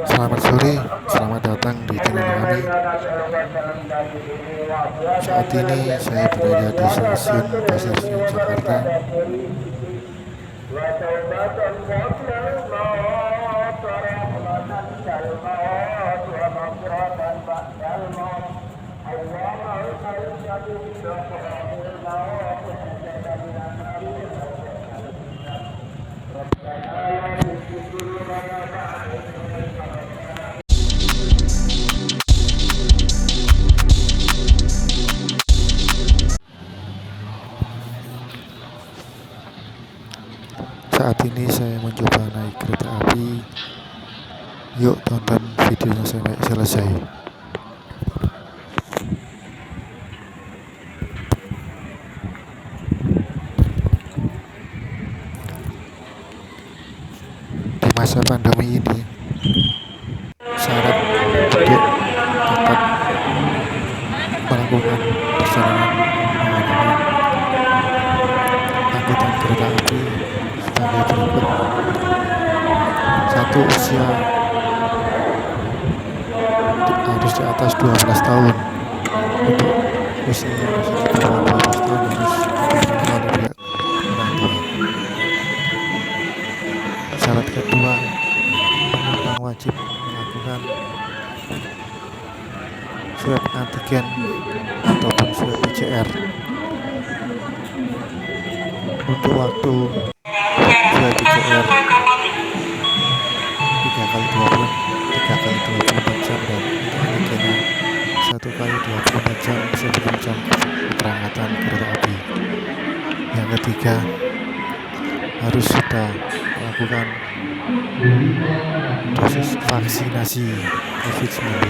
Selamat sore, selamat datang di channel kami. Saat ini saya berada di stasiun Pasar Senen, Jakarta. Saat ini saya mencoba naik kereta api. Yuk tonton videonya sampai selesai. Di masa pandemi ini, syarat untuk dapat melakukan perjalanan menggunakan angkutan kereta api sebagai berikut. 1. Usia harus di atas 12 tahun. Untuk usia yang masih di bawah 12 tahun harus diperlukan oleh orang tua. Syarat kedua, penumpang wajib melakukan swab antigen ataupun swab PCR. Untuk waktu swab PCR 3 kali 24 jam dan untuk antigennya 1 kali 24 jam sebelum jam keberangkatan kereta api. Yang ketiga, harus sudah melakukan dosis vaksinasi COVID-19.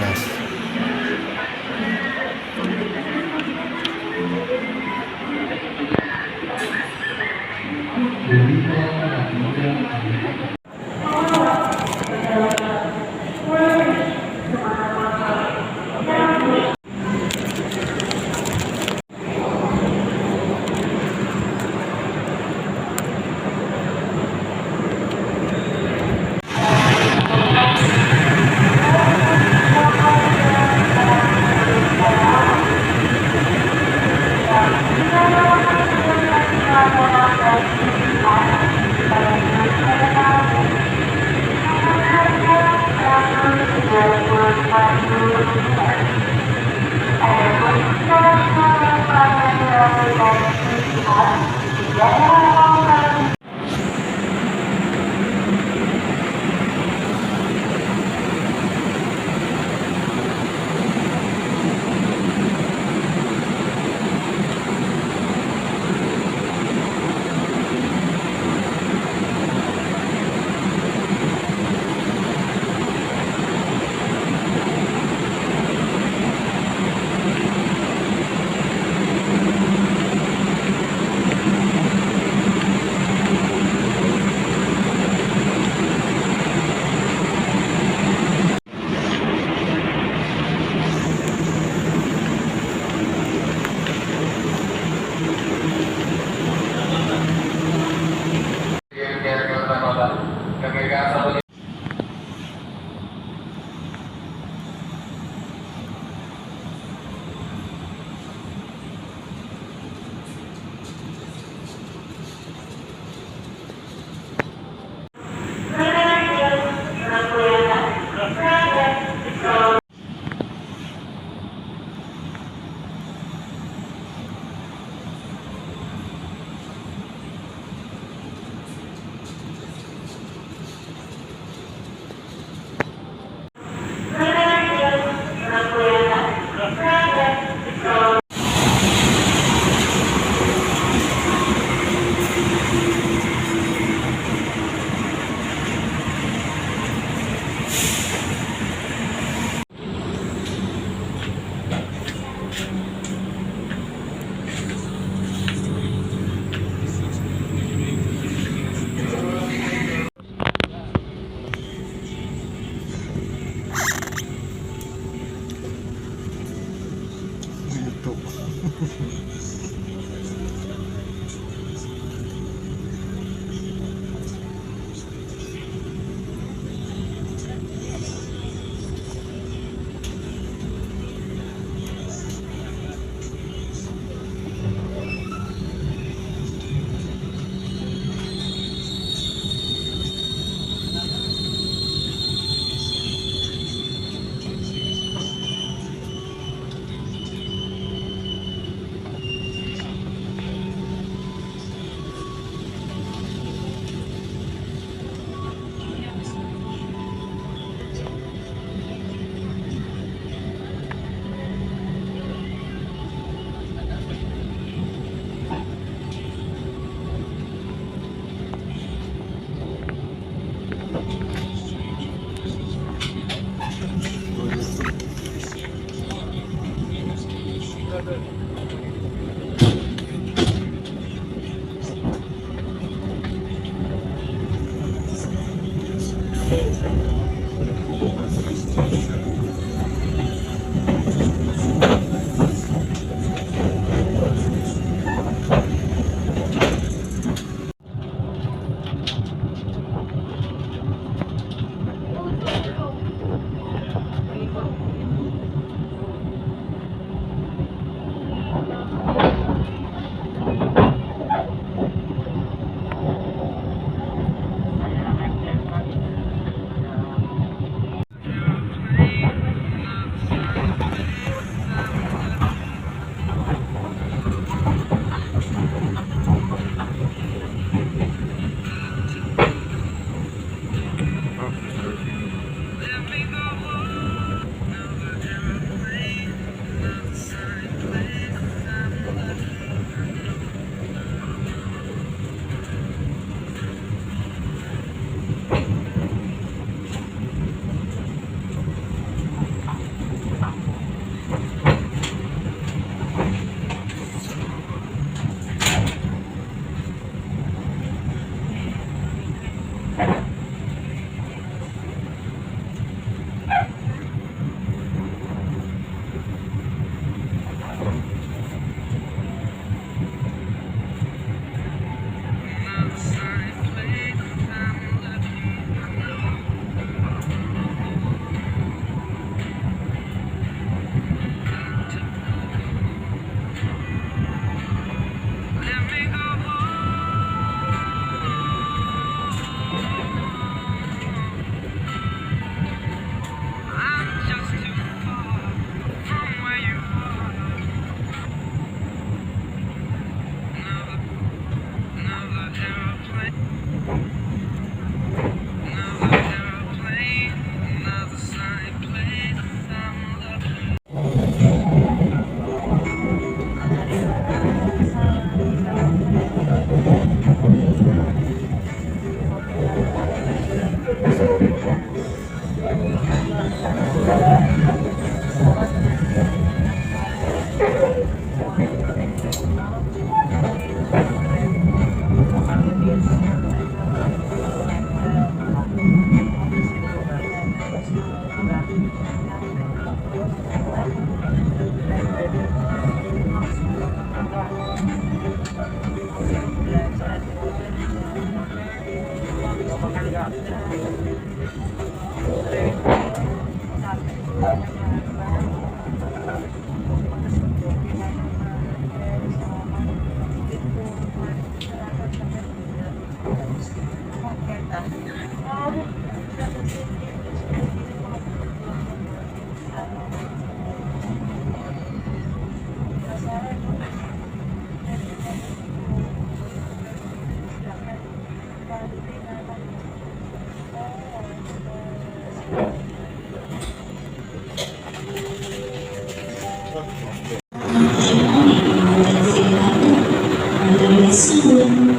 Soon.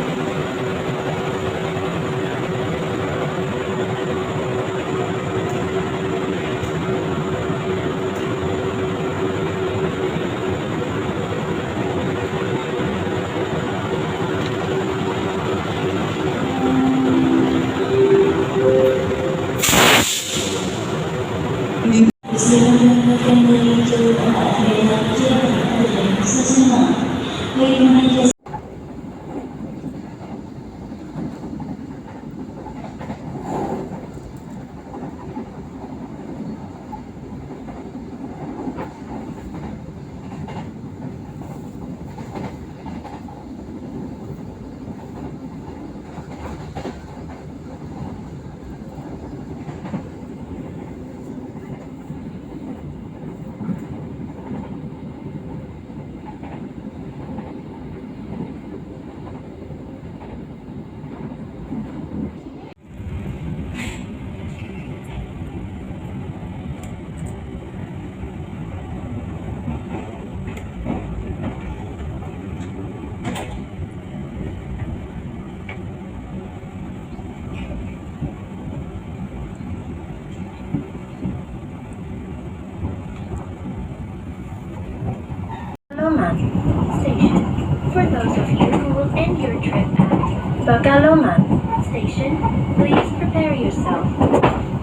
trip at Bagalongan Station, please prepare yourself.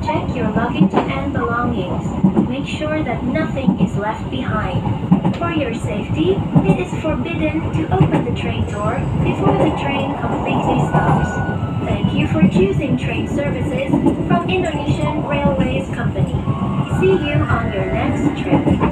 Check your luggage and belongings. Make sure that nothing is left behind. For your safety, it is forbidden to open the train door before the train completely stops. Thank you for choosing train services from Indonesian Railways Company. See you on your next trip.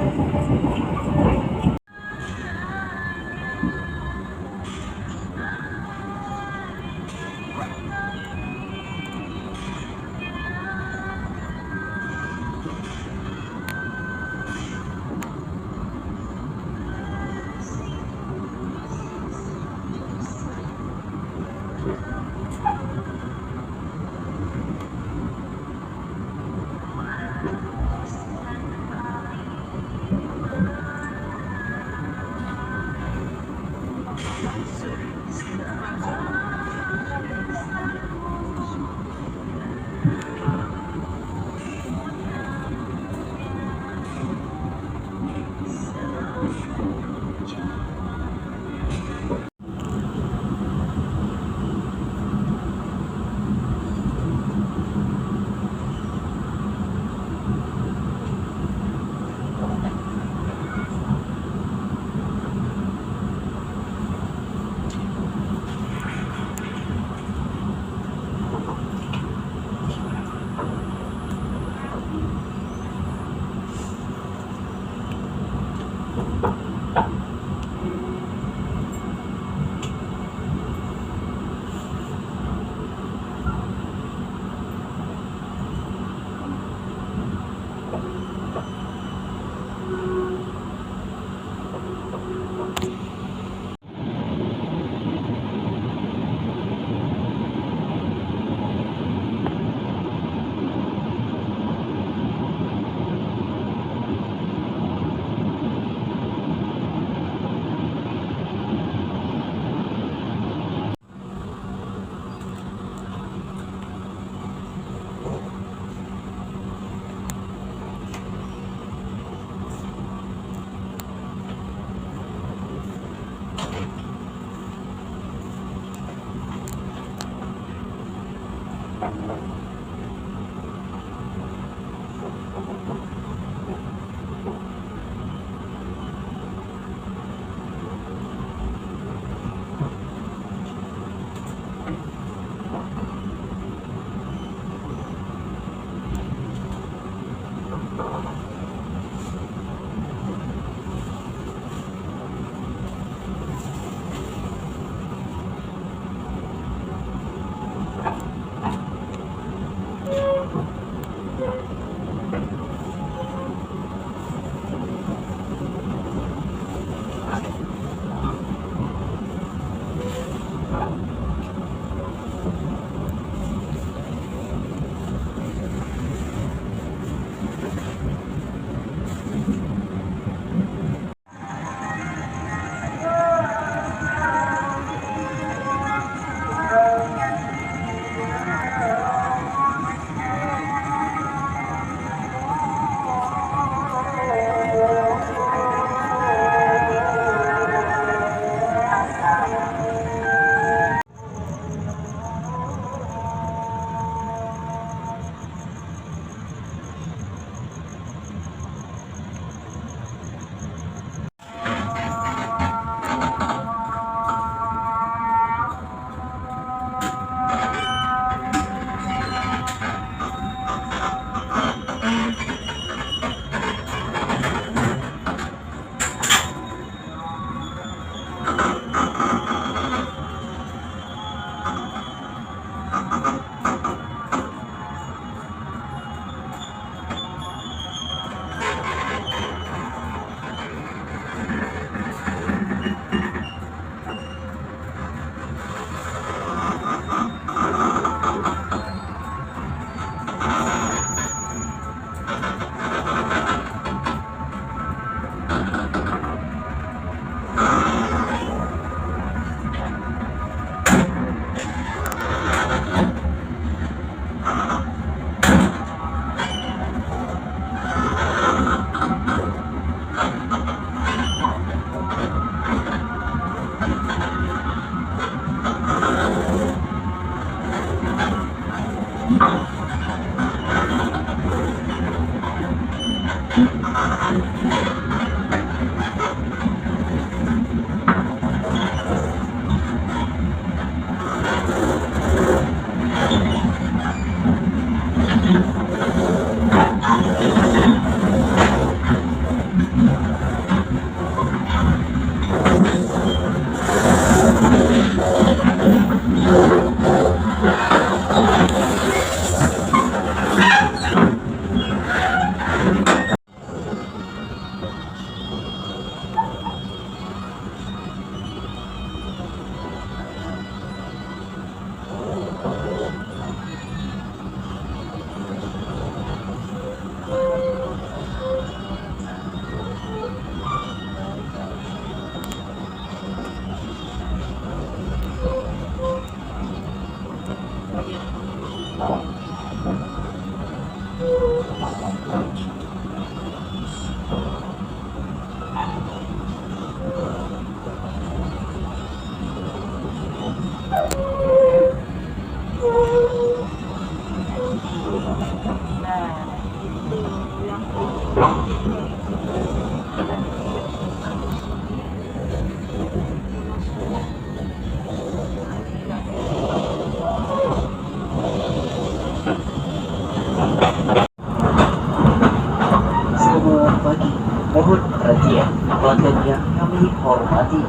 Selamat pagi, mohon perhatian pelanggan yang kami hormati.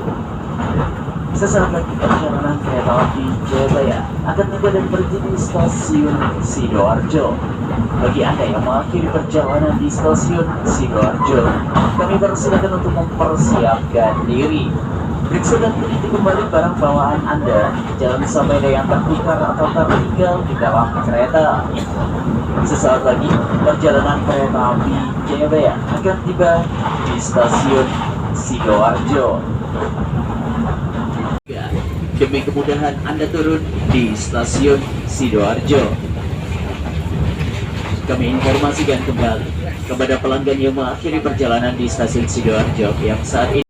Sesaat lagi perjalanan kereta api Jayabaya akan tiba dan berhenti di stasiun Sidoarjo. Bagi Anda yang mengakhiri perjalanan di stasiun Sidoarjo, kami persilakan untuk mempersiapkan diri. Periksa dan teliti kembali barang bawaan Anda. Jangan sampai ada yang tertukar atau tertinggal di dalam kereta. Sesaat lagi, perjalanan kereta api Jayabaya akan tiba di stasiun Sidoarjo. Demi kemudahan Anda turun di stasiun Sidoarjo. Kami informasikan kembali kepada pelanggan yang mengakhiri perjalanan di stasiun Sidoarjo yang saat ini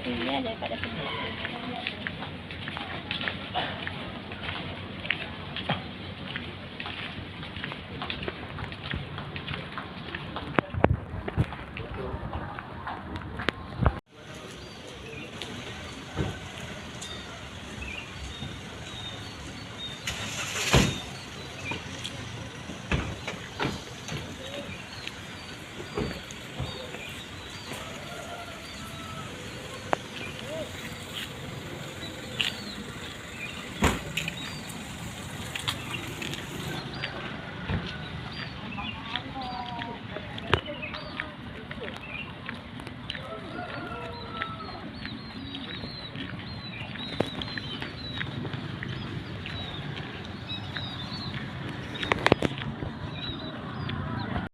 Ini daripada sini.